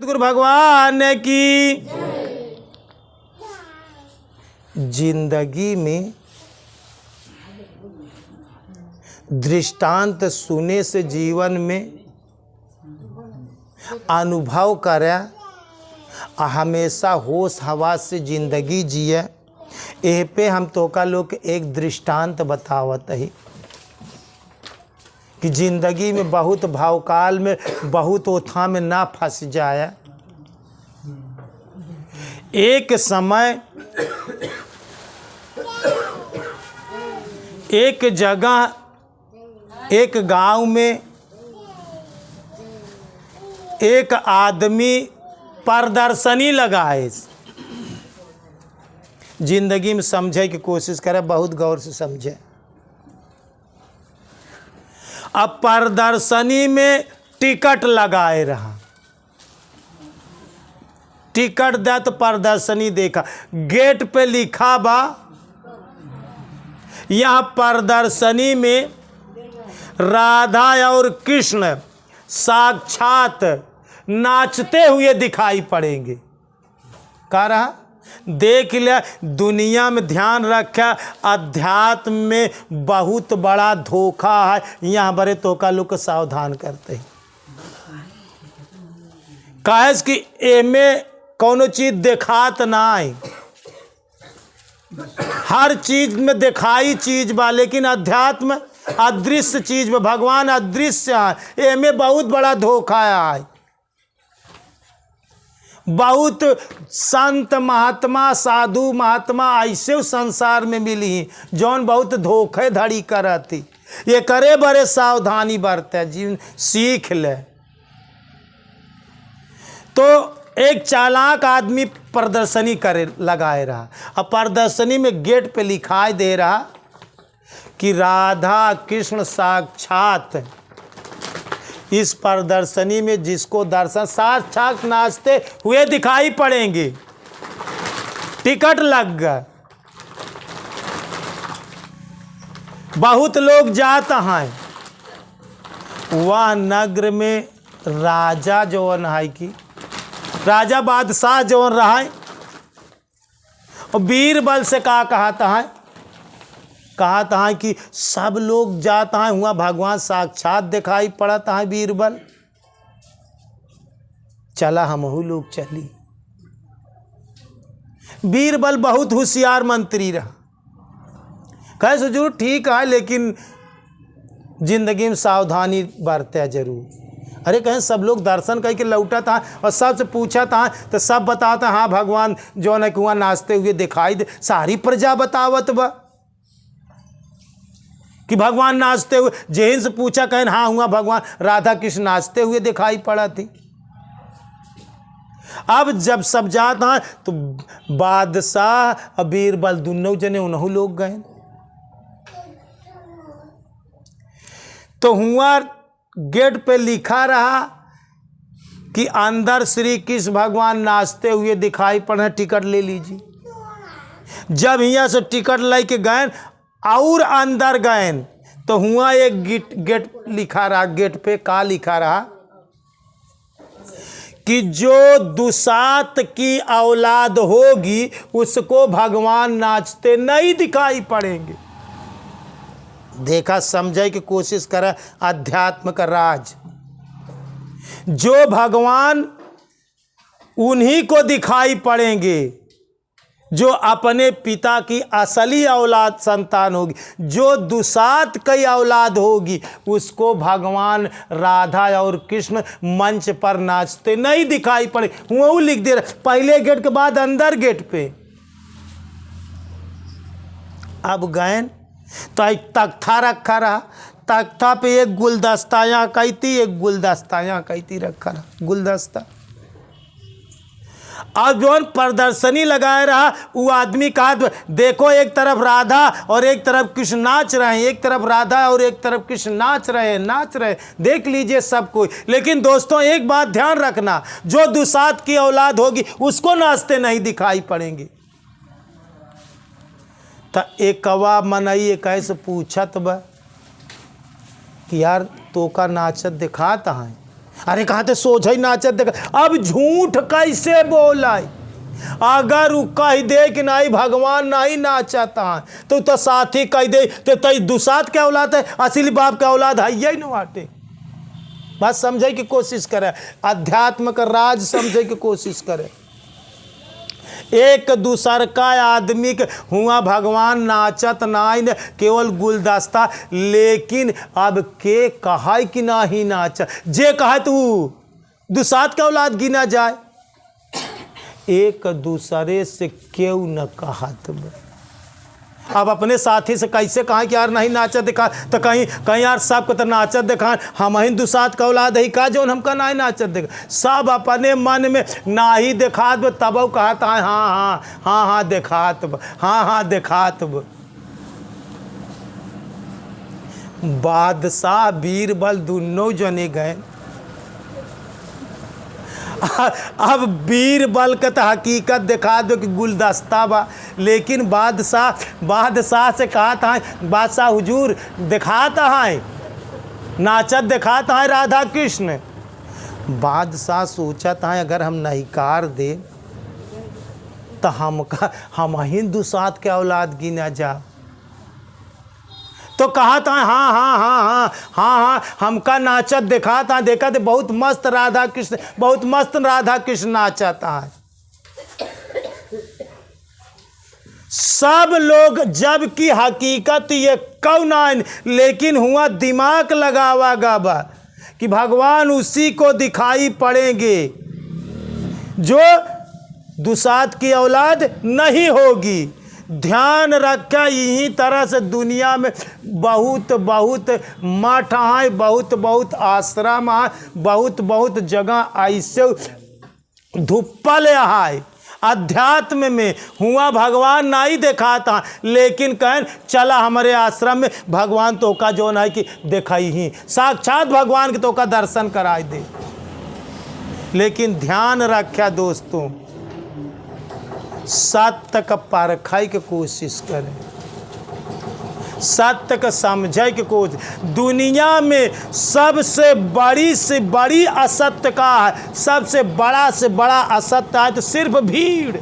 सतगुरु भगवान की। जिंदगी में दृष्टांत सुने से जीवन में अनुभव करें, हमेशा होश हवास से जिंदगी जिए। एह पे हम तो का लोग एक दृष्टांत बतावत ही कि जिंदगी में बहुत भावकाल में बहुत ओथा में ना फंस जाए। एक समय एक जगह एक गांव में एक आदमी प्रदर्शनी लगाए। जिंदगी में समझे की कोशिश करे, बहुत गौर से समझे। अब प्रदर्शनी में टिकट लगाए रहा, टिकट दे तो प्रदर्शनी देखा, गेट पे लिखा बा यह प्रदर्शनी में राधा और कृष्ण साक्षात नाचते हुए दिखाई पड़ेंगे। कह रहा देख लिया, दुनिया में ध्यान रखा, अध्यात्म में बहुत बड़ा धोखा है। यहाँ बड़े तोका लोग को सावधान करते हैं। काहे कि एमे कोनो चीज देखात ना है, हर चीज में दिखाई चीज बा, लेकिन अध्यात्म अदृश्य चीज में, भगवान अदृश्य है। एमे बहुत बड़ा धोखा है। बहुत संत महात्मा साधु महात्मा ऐसे संसार में मिली जौन बहुत धोखेधड़ी करती। ये करे बड़े सावधानी बरते, जीवन सीख ले। तो एक चालाक आदमी प्रदर्शनी करे लगाए रहा। अब प्रदर्शनी में गेट पे लिखाई दे रहा कि राधा कृष्ण साक्षात इस प्रदर्शनी में जिसको दर्शन साक्षात नाचते हुए दिखाई पड़ेंगे। टिकट लग गए, बहुत लोग जाते हैं। वह नगर में राजा जौन है की राजा बादशाह जौन रहा है, और बीरबल से कहा कहता है कि सब लोग जाता है, हुआ भगवान साक्षात दिखाई पड़ता है बीरबल, चला हमहू लोग चली। बीरबल बहुत होशियार मंत्री रहा। कहे सो जरूर ठीक है, लेकिन जिंदगी में सावधानी बरते जरूर। अरे कहें सब लोग दर्शन करके लौटा था और सबसे पूछा था तो सब बताता हाँ भगवान जो न कुआं नाचते हुए दिखाई दे। सारी प्रजा बतावत बा कि भगवान नाचते हुए। जेहिन से पूछा कहें हाँ हुआ भगवान राधा कृष्ण नाचते हुए दिखाई पड़ा थी। अब जब सब जाता है तो बादशाह और बीरबल दोनों जने उन्हों लोग गए। तो हुआ गेट पे लिखा रहा कि अंदर श्री कृष्ण भगवान नाचते हुए दिखाई पड़े, टिकट ले लीजिए। जब यहाँ से टिकट लेके गए और अंदर गए तो हुआ एक गेट लिखा रहा। गेट पे का लिखा रहा कि जो दुसात की औलाद होगी उसको भगवान नाचते नहीं दिखाई पड़ेंगे। देखा समझे की कोशिश करा अध्यात्म का राज। जो भगवान उन्हीं को दिखाई पड़ेंगे जो अपने पिता की असली औलाद संतान होगी। जो दुसात की औलाद होगी उसको भगवान राधा और कृष्ण मंच पर नाचते नहीं दिखाई पड़े। वो लिख दे रहा पहले गेट के बाद अंदर गेट पे। अब गए तो एक तख्ता रखा रहा, तख्ता पे एक गुलदस्ता यहाँ कहती, एक गुलदस्ता यहाँ कहती रखा रहा गुलदस्ता। अब जो प्रदर्शनी लगाए रहा वो आदमी कहा देखो एक तरफ राधा और एक तरफ कृष्ण नाच रहे हैं, एक तरफ राधा और एक तरफ कृष्ण नाच रहे देख लीजिए सब कोई। लेकिन दोस्तों एक बात ध्यान रखना, जो दुसात की औलाद होगी उसको नाचते नहीं दिखाई पड़ेंगे। तो एक कवा मनई कैसे पूछत बा कि यार तो का नाचत दिखाता है। अरे कहाँ थे सोच ही नाचत देखा। अब झूठ कैसे बोला? अगर वो कह दे कि नहीं भगवान नहीं नाचता है तो साथी कह दे तो दुसात क्या औलाद है, असली बाप का औलाद है यही न बाटे। बात समझे की कोशिश करे, अध्यात्म का राज समझे की कोशिश करे। एक दूसर का आदमी के हुआ भगवान नाचत नहीं न केवल गुलदस्ता, लेकिन अब के कहा कि नहीं नाच, जे कहा तू दुसात का औलाद गिना जाए, एक दूसरे से क्यों न कहत। अब अपने साथी से कैसे कहा कि यार नहीं नाचत दिखा, तो कहीं कहीं यार सबको तो नाचत दिखा, हम ही दुसात का औलाद है का जो हमका नहीं नाचत दिखा। सब अपने मन में ना ही दिखात तब कहता है हाँ हाँ हाँ हाँ दिखात, हाँ हाँ दिखात। बादशाह बीरबल दोनों जने गए। अब बीरबल का तो हकीकत दिखा दो कि गुलदस्ता बा, लेकिन बादशाह से कहा था बादशाह हुजूर दिखाता है नाचत दिखाता है राधा कृष्ण। बादशाह सोचा था अगर हम नहीकार दे तो हम हिंदू साथ के औलाद गिना जा। तो कहा था हाँ हाँ हाँ हाँ हाँ हाँ हमका नाचत दिखा था, देखा थे बहुत मस्त राधा कृष्ण, बहुत मस्त राधा कृष्ण नाचता है। सब लोग जबकि हकीकत ये कौन आन, लेकिन हुआ दिमाग लगावा गाबा कि भगवान उसी को दिखाई पड़ेंगे जो दुसात की औलाद नहीं होगी। ध्यान रखा यही तरह से दुनिया में बहुत बहुत मठ है, बहुत बहुत आश्रम है, बहुत बहुत जगह ऐसे धुप्पल है। अध्यात्म में हुआ भगवान नहीं दिखाता, लेकिन कहन चला हमारे आश्रम में भगवान तो का जो है कि दिखाई ही साक्षात भगवान के तो का दर्शन कराई दे। लेकिन ध्यान रखा दोस्तों, सत्य का परखाई की कोशिश करें, सत्य का समझे की कोशिश। दुनिया में सबसे बड़ी से बड़ी असत्य का है, सबसे बड़ा से बड़ा असत्य है तो सिर्फ भीड़।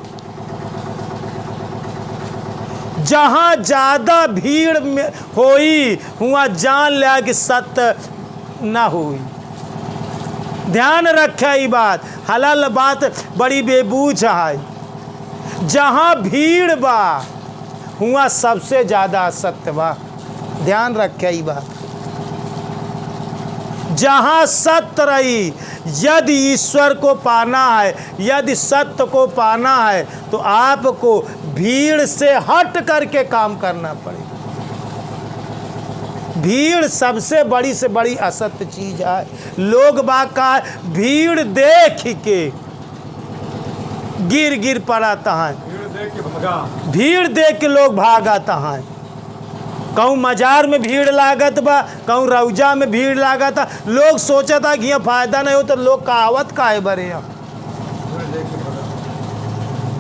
जहाँ ज़्यादा भीड़ में होई हुआ जान लिया कि सत्य ना हुई। ध्यान रखे ये बात, हलाल बात बड़ी बेबूझ है। जहाँ भीड़ बा हुआ सबसे ज़्यादा सत्य बा। ध्यान रखे ये बात। जहाँ सत्य रही, यदि ईश्वर को पाना है, यदि सत्य को पाना है तो आपको भीड़ से हट करके काम करना पड़ेगा। भीड़ सबसे बड़ी से बड़ी असत्य चीज है। लोग बाका भीड़ देख के गिर गिर पड़ाता है, भीड़ देख के लोग भागाता है। कहूँ मजार में भीड़ लागत बा, कहूँ रौजा में भीड़ लागत, लोग सोचा था कि यहाँ फायदा नहीं हो तो लोग कहावत का है बरे।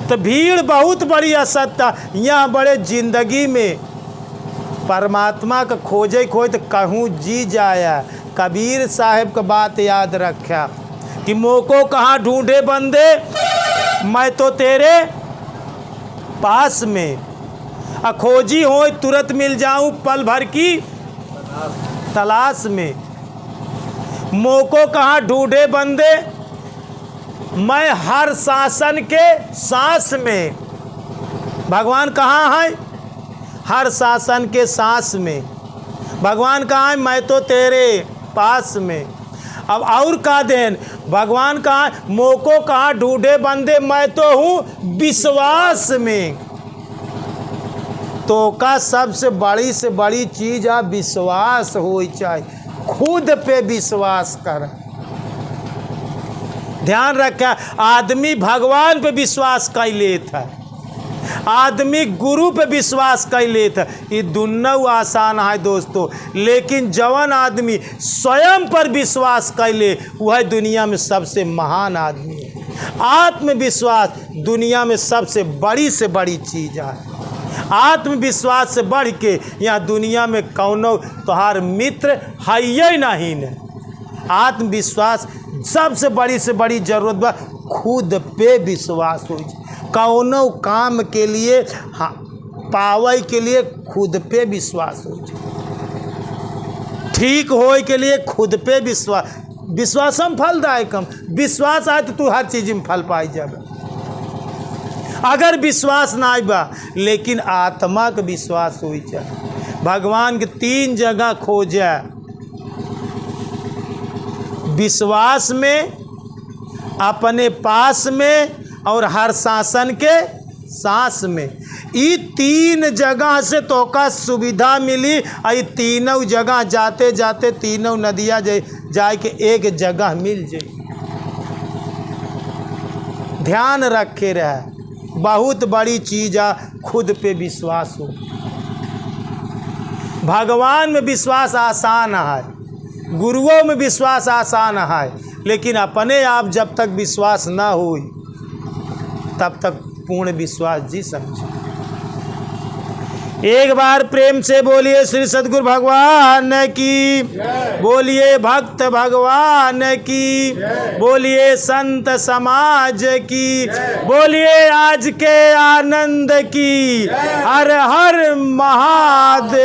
तो भीड़ बहुत बड़ी असत्य। यहाँ बड़े जिंदगी में परमात्मा का खोजे तो कहूँ जी जाया। कबीर साहब का बात याद रखा कि मोको कहाँ ढूंढे बंदे, मैं तो तेरे पास में, खोजी हो तुरंत मिल जाऊं पल भर की तलाश में। मोको कहाँ ढूंढे बंदे, मैं हर शासन के सांस में। भगवान कहाँ है? हर शासन के सांस में। भगवान कहाँ है? मैं तो तेरे पास में। अब और का देन, भगवान कहाँ? मोको कहाँ ढूंढे बंदे, मैं तो हूँ विश्वास में। तो का सबसे बड़ी से बड़ी चीज है विश्वास हो चाहिए। खुद पे विश्वास कर। ध्यान रखा, आदमी भगवान पे विश्वास कर लेता है, आदमी गुरु पे विश्वास कर लेता है। ये दोनों आसान है दोस्तों, लेकिन जवान आदमी स्वयं पर विश्वास कर ले वह दुनिया में सबसे महान आदमी है। आत्मविश्वास दुनिया में सबसे बड़ी चीज़ है। आत्मविश्वास से बढ़ के यहाँ दुनिया में कौनो तोहार मित्र है ही नहीं। आत्मविश्वास सबसे बड़ी से बड़ी जरूरत बा खुद पे विश्वास हो जाए। कौनो काम के लिए हाँ पावे के लिए खुद पे विश्वास हो जाए। ठीक होए के लिए खुद पे विश्वास, विश्वासम फलदायकम, विश्वास आए तो तू हर चीज में फल पाई जाए। अगर विश्वास ना बा लेकिन आत्मा का विश्वास हो जाए। भगवान के 3 जगह खोजा, विश्वास में, अपने पास में और हर शासन के सांस में। ये 3 जगह से तो का सुविधा मिली। ये तीनों जगह जाते जाते तीनों नदियाँ जाए के एक जगह मिल जाए। ध्यान रखे रहे, बहुत बड़ी चीज़ है खुद पे विश्वास हो। भगवान में विश्वास आसान है, गुरुओं में विश्वास आसान है, लेकिन अपने आप जब तक विश्वास ना हो तब तक पूर्ण विश्वास जी समझो। एक बार प्रेम से बोलिए श्री सद्गुरु भगवान की, बोलिए भक्त भगवान की, बोलिए संत समाज की, बोलिए आज के आनंद की। हर हर महादेव।